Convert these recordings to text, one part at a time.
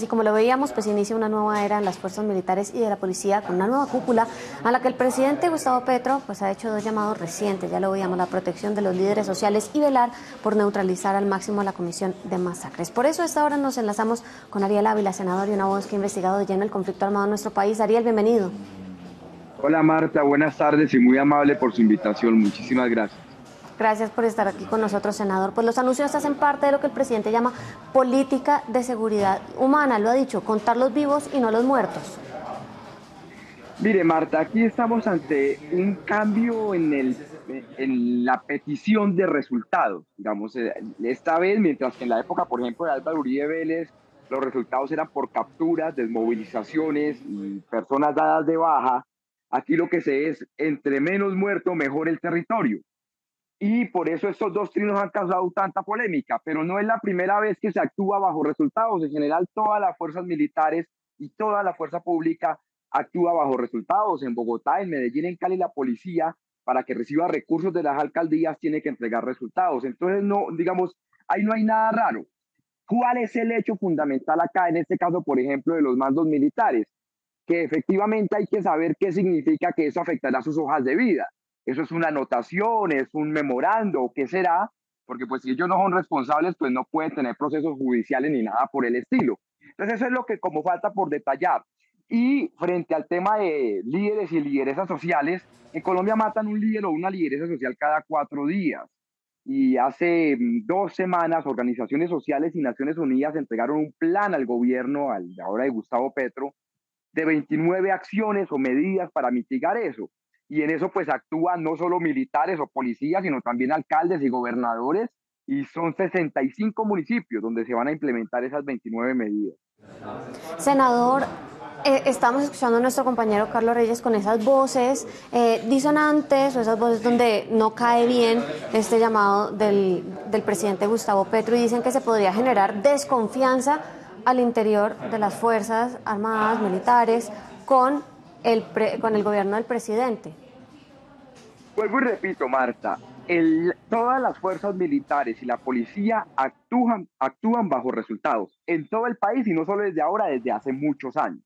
Y como lo veíamos, pues inicia una nueva era en las fuerzas militares y de la policía con una nueva cúpula a la que el presidente Gustavo Petro pues ha hecho dos llamados recientes. Ya lo veíamos, la protección de los líderes sociales y velar por neutralizar al máximo la comisión de masacres. Por eso a esta hora nos enlazamos con Ariel Ávila, senador y una voz que ha investigado de lleno el conflicto armado en nuestro país. Ariel, bienvenido. Hola Marta, buenas tardes y muy amable por su invitación. Muchísimas gracias. Gracias por estar aquí con nosotros, senador. Pues los anuncios hacen parte de lo que el presidente llama política de seguridad humana. Lo ha dicho, contar los vivos y no los muertos. Mire Marta, aquí estamos ante un cambio en la petición de resultados. Digamos, esta vez, mientras que en la época, por ejemplo, de Álvaro Uribe Vélez, los resultados eran por capturas, desmovilizaciones y personas dadas de baja, aquí lo que se es, entre menos muertos, mejor el territorio. Y por eso estos dos trinos han causado tanta polémica, pero no es la primera vez que se actúa bajo resultados. En general, todas las fuerzas militares y toda la fuerza pública actúa bajo resultados. En Bogotá, en Medellín, en Cali, la policía, para que reciba recursos de las alcaldías, tiene que entregar resultados. Entonces, no, digamos, ahí no hay nada raro. ¿Cuál es el hecho fundamental acá, en este caso, por ejemplo, de los mandos militares? Que efectivamente hay que saber qué significa que eso afectará sus hojas de vida. Eso es una anotación, es un memorando, ¿qué será? Porque pues si ellos no son responsables, pues no pueden tener procesos judiciales ni nada por el estilo. Entonces eso es lo que como falta por detallar. Y frente al tema de líderes y lideresas sociales, en Colombia matan un líder o una lideresa social cada 4 días. Y hace 2 semanas, organizaciones sociales y Naciones Unidas entregaron un plan al gobierno, ahora de Gustavo Petro, de 29 acciones o medidas para mitigar eso. Y en eso pues actúan no solo militares o policías, sino también alcaldes y gobernadores, y son 65 municipios donde se van a implementar esas 29 medidas. Senador, estamos escuchando a nuestro compañero Carlos Reyes con esas voces disonantes o esas voces donde no cae bien este llamado del presidente Gustavo Petro y dicen que se podría generar desconfianza al interior de las Fuerzas Armadas, militares, con el gobierno del presidente. Vuelvo y repito, Marta, todas las fuerzas militares y la policía actúan bajo resultados en todo el país y no solo desde ahora, desde hace muchos años.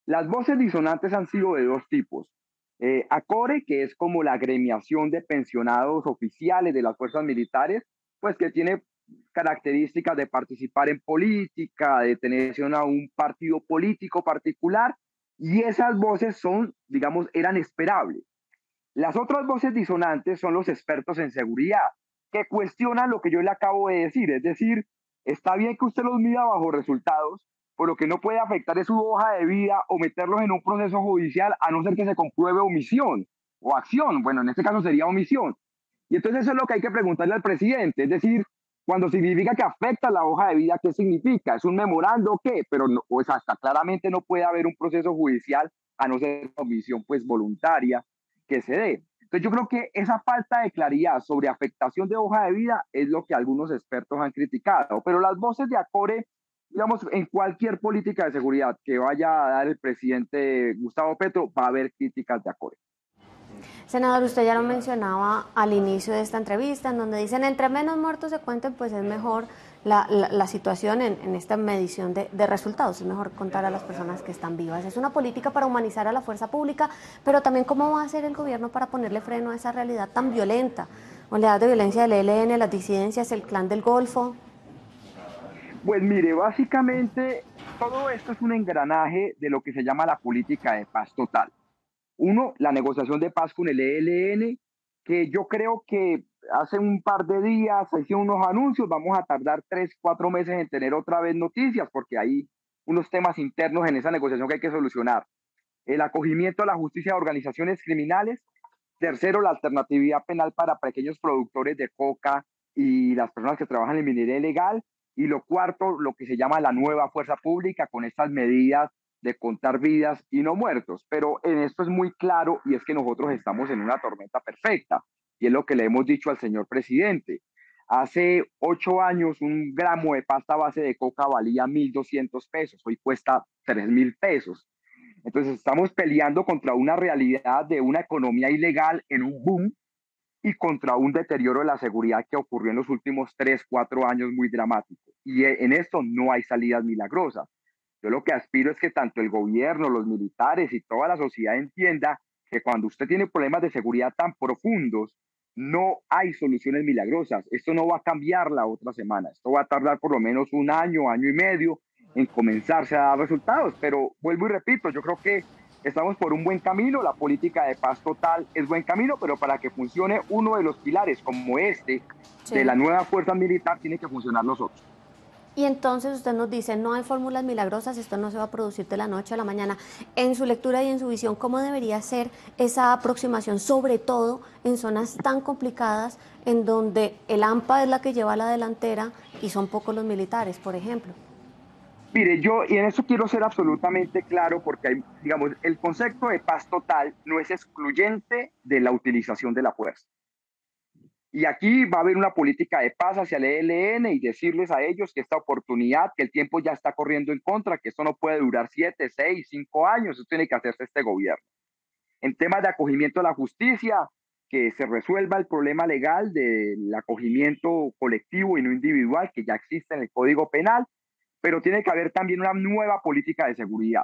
Las voces disonantes han sido de dos tipos. ACORE, que es como la agremiación de pensionados oficiales de las fuerzas militares, pues que tiene características de participar en política, de tener adhesión a un partido político particular, y esas voces son, digamos, eran esperables. Las otras voces disonantes son los expertos en seguridad, que cuestionan lo que yo le acabo de decir, es decir, está bien que usted los mida bajo resultados, pero lo que no puede afectar es su hoja de vida o meterlos en un proceso judicial a no ser que se compruebe omisión o acción. Bueno, en este caso sería omisión. Y entonces eso es lo que hay que preguntarle al presidente, es decir, cuando significa que afecta la hoja de vida, ¿qué significa? ¿Es un memorando o qué? Pero no, pues hasta claramente no puede haber un proceso judicial a no ser una omisión pues voluntaria que se dé. Entonces yo creo que esa falta de claridad sobre afectación de hoja de vida es lo que algunos expertos han criticado, pero las voces de ACORE, digamos, en cualquier política de seguridad que vaya a dar el presidente Gustavo Petro, va a haber críticas de ACORE. Senador, usted ya lo mencionaba al inicio de esta entrevista, en donde dicen entre menos muertos se cuenten, pues es mejor la situación en esta medición de resultados, es mejor contar a las personas que están vivas. Es una política para humanizar a la fuerza pública, pero también cómo va a hacer el gobierno para ponerle freno a esa realidad tan violenta, oleadas de violencia del ELN, las disidencias, el clan del Golfo. Pues mire, básicamente todo esto es un engranaje de lo que se llama la política de paz total. Uno, la negociación de paz con el ELN, que yo creo que hace un par de días se hicieron unos anuncios, vamos a tardar 3, 4 meses en tener otra vez noticias, porque hay unos temas internos en esa negociación que hay que solucionar. El acogimiento a la justicia de organizaciones criminales. Tercero, la alternatividad penal para pequeños productores de coca y las personas que trabajan en minería ilegal. Y lo cuarto, lo que se llama la nueva fuerza pública con estas medidas de contar vidas y no muertos. Pero en esto es muy claro y es que nosotros estamos en una tormenta perfecta. Y es lo que le hemos dicho al señor presidente. Hace 8 años un gramo de pasta base de coca valía 1.200 pesos, hoy cuesta 3.000 pesos. Entonces estamos peleando contra una realidad de una economía ilegal en un boom y contra un deterioro de la seguridad que ocurrió en los últimos 3, 4 años muy dramático. Y en esto no hay salidas milagrosas. Yo lo que aspiro es que tanto el gobierno, los militares y toda la sociedad entienda que cuando usted tiene problemas de seguridad tan profundos, no hay soluciones milagrosas. Esto no va a cambiar la otra semana. Esto va a tardar por lo menos un año, año y medio en comenzarse a dar resultados. Pero vuelvo y repito, yo creo que estamos por un buen camino. La política de paz total es buen camino, pero para que funcione uno de los pilares como este de Sí. la nueva fuerza militar, tiene que funcionar los otros. Y entonces usted nos dice, no hay fórmulas milagrosas, esto no se va a producir de la noche a la mañana. En su lectura y en su visión, ¿cómo debería ser esa aproximación, sobre todo en zonas tan complicadas en donde el AMPA es la que lleva la delantera y son pocos los militares, por ejemplo? Mire, yo, y en eso quiero ser absolutamente claro, porque hay, digamos, el concepto de paz total no es excluyente de la utilización de la fuerza. Y aquí va a haber una política de paz hacia el ELN y decirles a ellos que esta oportunidad, que el tiempo ya está corriendo en contra, que esto no puede durar 7, 6, 5 años, eso tiene que hacerse este gobierno. En temas de acogimiento a la justicia, que se resuelva el problema legal del acogimiento colectivo y no individual que ya existe en el Código Penal, pero tiene que haber también una nueva política de seguridad.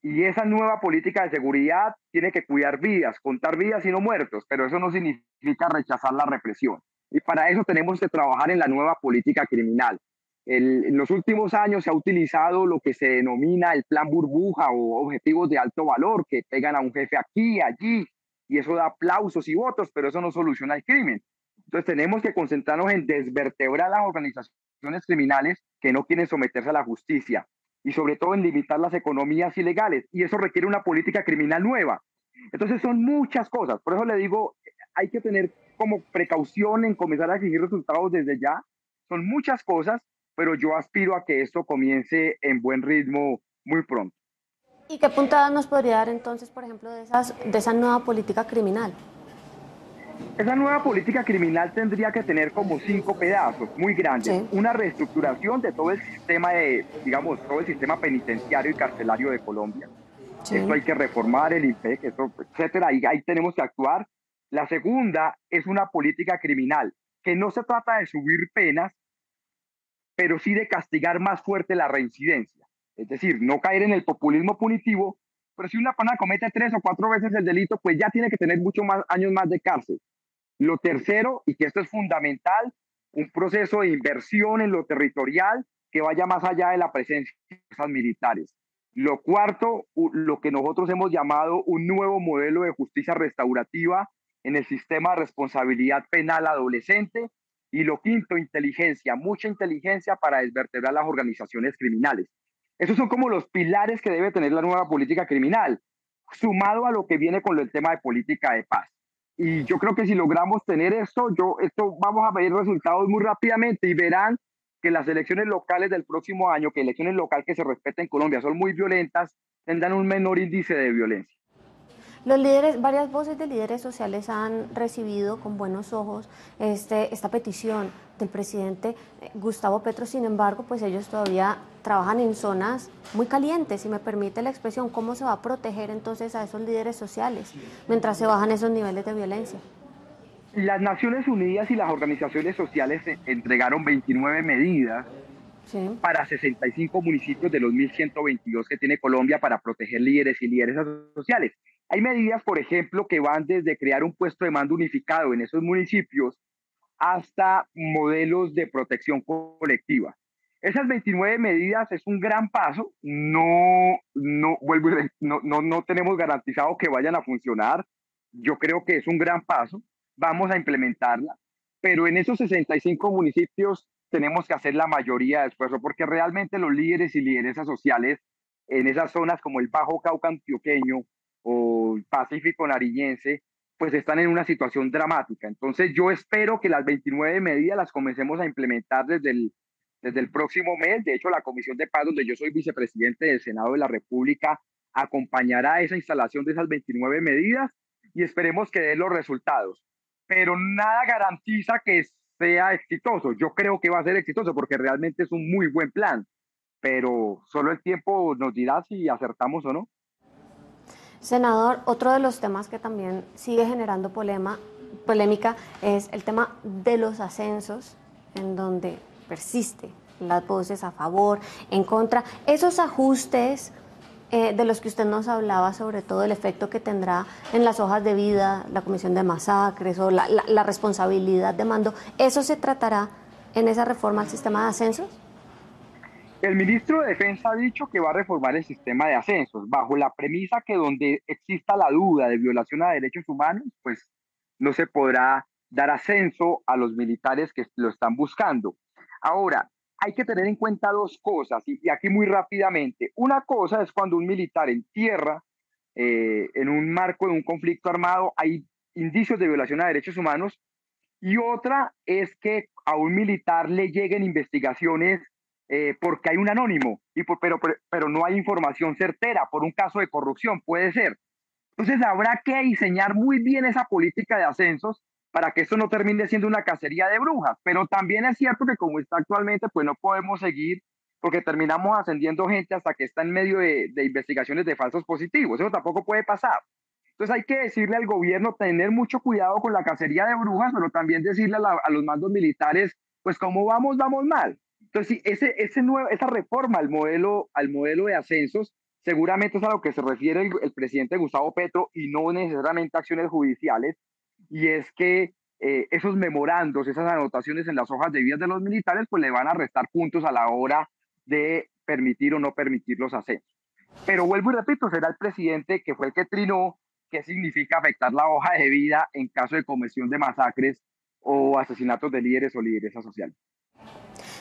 Y esa nueva política de seguridad tiene que cuidar vidas, contar vidas y no muertos, pero eso no significa rechazar la represión. Y para eso tenemos que trabajar en la nueva política criminal. En los últimos años se ha utilizado lo que se denomina el plan burbuja o objetivos de alto valor, que pegan a un jefe aquí, allí, y eso da aplausos y votos, pero eso no soluciona el crimen. Entonces tenemos que concentrarnos en desvertebrar las organizaciones criminales que no quieren someterse a la justicia, y sobre todo en limitar las economías ilegales. Y eso requiere una política criminal nueva. Entonces son muchas cosas. Por eso le digo, hay que tener como precaución en comenzar a exigir resultados desde ya. Son muchas cosas, pero yo aspiro a que esto comience en buen ritmo muy pronto. ¿Y qué puntadas nos podría dar entonces, por ejemplo, de esa nueva política criminal? Esa nueva política criminal tendría que tener como 5 pedazos muy grandes. Sí, Una reestructuración de todo el sistema de, digamos, todo el sistema penitenciario y carcelario de Colombia. Esto sí. hay que reformar el IMPEC, esto, etcétera, y ahí tenemos que actuar. La segunda es una política criminal, que no se trata de subir penas, pero sí de castigar más fuerte la reincidencia. Es decir, no caer en el populismo punitivo, pero si una persona comete 3 o 4 veces el delito, pues ya tiene que tener muchos más años más de cárcel. Lo tercero, y que esto es fundamental, un proceso de inversión en lo territorial que vaya más allá de la presencia de fuerzas militares. Lo cuarto, lo que nosotros hemos llamado un nuevo modelo de justicia restaurativa en el sistema de responsabilidad penal adolescente. Y lo quinto, inteligencia, mucha inteligencia para desvertebrar las organizaciones criminales. Esos son como los pilares que debe tener la nueva política criminal, sumado a lo que viene con el tema de política de paz. Y yo creo que si logramos tener esto vamos a ver resultados muy rápidamente y verán que las elecciones locales del próximo año, que elecciones locales que se respeten en Colombia son muy violentas, tendrán un menor índice de violencia. Los líderes, varias voces de líderes sociales han recibido con buenos ojos esta petición del presidente Gustavo Petro. Sin embargo, pues ellos todavía trabajan en zonas muy calientes, si me permite la expresión. ¿Cómo se va a proteger entonces a esos líderes sociales mientras se bajan esos niveles de violencia? Las Naciones Unidas y las organizaciones sociales entregaron 29 medidas Sí. para 65 municipios de los 1.122 que tiene Colombia para proteger líderes y lideresas sociales. Hay medidas, por ejemplo, que van desde crear un puesto de mando unificado en esos municipios hasta modelos de protección colectiva. Esas 29 medidas es un gran paso, no tenemos garantizado que vayan a funcionar, yo creo que es un gran paso, vamos a implementarla, pero en esos 65 municipios tenemos que hacer la mayoría de esfuerzo, porque realmente los líderes y lideresas sociales en esas zonas como el Bajo Cauca antioqueño o el Pacífico nariñense, pues están en una situación dramática. Entonces yo espero que las 29 medidas las comencemos a implementar desde el próximo mes. De hecho, la Comisión de Paz, donde yo soy vicepresidente del Senado de la República, acompañará esa instalación de esas 29 medidas y esperemos que den los resultados. Pero nada garantiza que sea exitoso. Yo creo que va a ser exitoso porque realmente es un muy buen plan, pero solo el tiempo nos dirá si acertamos o no. Senador, otro de los temas que también sigue generando polémica es el tema de los ascensos, en donde persiste las voces a favor, en contra, esos ajustes de los que usted nos hablaba, sobre todo el efecto que tendrá en las hojas de vida, la comisión de masacres o la responsabilidad de mando, ¿eso se tratará en esa reforma al sistema de ascensos? El ministro de Defensa ha dicho que va a reformar el sistema de ascensos, bajo la premisa que donde exista la duda de violación a derechos humanos, pues no se podrá dar ascenso a los militares que lo están buscando. Ahora, hay que tener en cuenta dos cosas, y aquí muy rápidamente. Una cosa es cuando un militar en tierra, en un marco de un conflicto armado, hay indicios de violación a derechos humanos, y otra es que a un militar le lleguen investigaciones porque hay un anónimo, pero no hay información certera por un caso de corrupción, puede ser. Entonces habrá que diseñar muy bien esa política de ascensos para que esto no termine siendo una cacería de brujas. Pero también es cierto que como está actualmente, pues no podemos seguir porque terminamos ascendiendo gente hasta que está en medio de investigaciones de falsos positivos. Eso tampoco puede pasar. Entonces hay que decirle al gobierno tener mucho cuidado con la cacería de brujas, pero también decirle a los mandos militares, pues como vamos, vamos mal. Entonces, sí, esa reforma al modelo de ascensos seguramente es a lo que se refiere el presidente Gustavo Petro y no necesariamente acciones judiciales, y es que esos memorandos, esas anotaciones en las hojas de vida de los militares, pues le van a restar puntos a la hora de permitir o no permitir los ascensos. Pero vuelvo y repito, será el presidente que fue el que trinó qué significa afectar la hoja de vida en caso de comisión de masacres o asesinatos de líderes o lideresas sociales.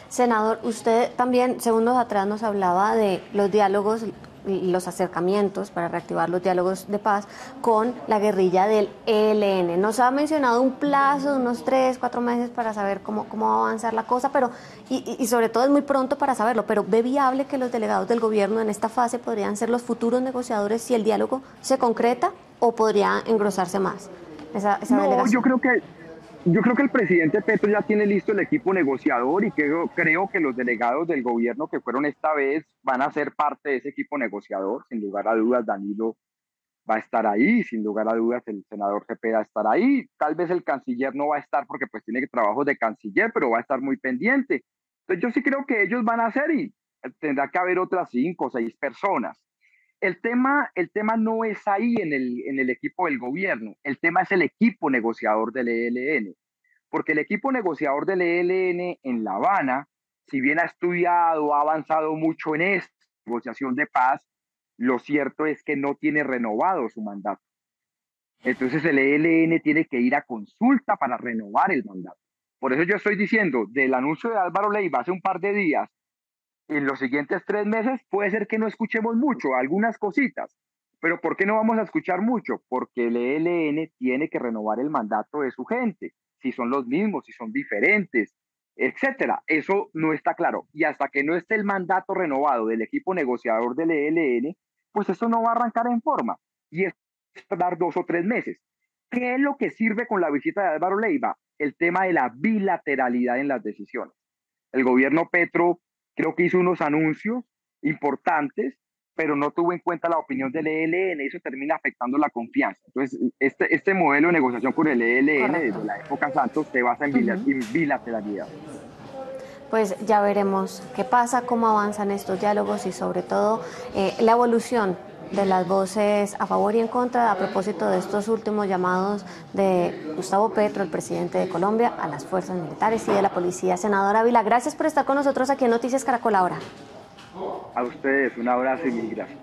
Senador, usted también, segundos atrás, nos hablaba de los diálogos y los acercamientos para reactivar los diálogos de paz con la guerrilla del ELN. Nos ha mencionado un plazo de unos 3, 4 meses para saber cómo va a avanzar la cosa, pero y sobre todo es muy pronto para saberlo, pero ¿ve viable que los delegados del gobierno en esta fase podrían ser los futuros negociadores si el diálogo se concreta o podría engrosarse más esa delegación? Yo creo que el presidente Petro ya tiene listo el equipo negociador y creo que los delegados del gobierno que fueron esta vez van a ser parte de ese equipo negociador. Sin lugar a dudas, Danilo va a estar ahí, sin lugar a dudas el senador Cepeda estará ahí. Tal vez el canciller no va a estar porque pues tiene trabajos de canciller, pero va a estar muy pendiente. Entonces yo sí creo que ellos van a hacer y tendrá que haber otras 5 o 6 personas. El tema no es ahí en el equipo del gobierno, el tema es el equipo negociador del ELN, porque el equipo negociador del ELN en La Habana, si bien ha estudiado, ha avanzado mucho en esta negociación de paz, lo cierto es que no tiene renovado su mandato. Entonces el ELN tiene que ir a consulta para renovar el mandato. Por eso yo estoy diciendo, del anuncio de Álvaro Leiva hace un par de días, en los siguientes 3 meses puede ser que no escuchemos mucho, algunas cositas. Pero ¿por qué no vamos a escuchar mucho? Porque el ELN tiene que renovar el mandato de su gente, si son los mismos, si son diferentes, etcétera. Eso no está claro. Y hasta que no esté el mandato renovado del equipo negociador del ELN, pues eso no va a arrancar en forma. Y es dar 2 o 3 meses. ¿Qué es lo que sirve con la visita de Álvaro Leiva? El tema de la bilateralidad en las decisiones. El gobierno Petro creo que hizo unos anuncios importantes, pero no tuvo en cuenta la opinión del ELN, eso termina afectando la confianza. Entonces, este modelo de negociación con el ELN desde la época Santos se basa en bilateralidad. Pues ya veremos qué pasa, cómo avanzan estos diálogos y sobre todo la evolución de las voces a favor y en contra a propósito de estos últimos llamados de Gustavo Petro, el presidente de Colombia, a las fuerzas militares y de la policía. Senador Ávila, gracias por estar con nosotros aquí en Noticias Caracol Ahora. A ustedes, un abrazo y mil gracias.